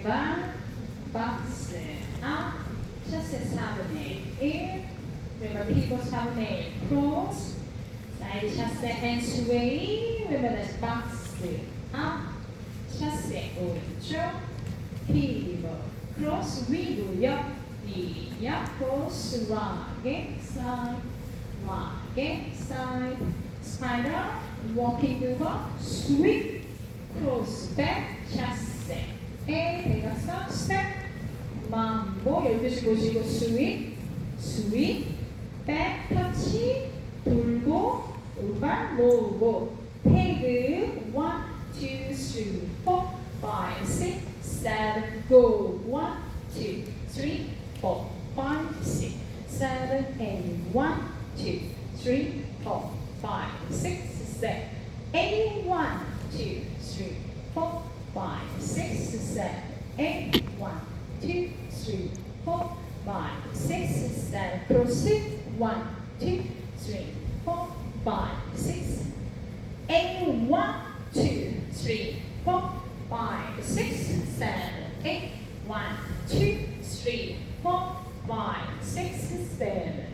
왼발 박스 업 셔츠 4분의 1 왼발 피벗 4분의 1 크로스 사이드 셔츠 앤 스웨이 왼발 다시 박스 업 셔츠 오른쪽 피벗 크로스 위로 옆 크로스 락에 사이드 락에 사이드 스파이럴 워킹 오버 스윗 크로스 백 셔츠 대각선 스텝 mambo 12시 보시고 스윗 백 터치 돌고 오른발 모으고 태그 1, 2, 3, 4, 5, 6, 7 go 1, 2, 3, 4, 5, 6, 7, 8 1, 2, 3, 4, 5, 6, 7 8 1, 2, 3, 4, 5, 6, 7 8 1, 2, 3, 4, 5, 6, 7 cross it 1, 2, 3, 4, 5, 6 8 1, 2, 3, 4, 5, 6, 7 8 1, 2, 3, 4, 5, 6, 7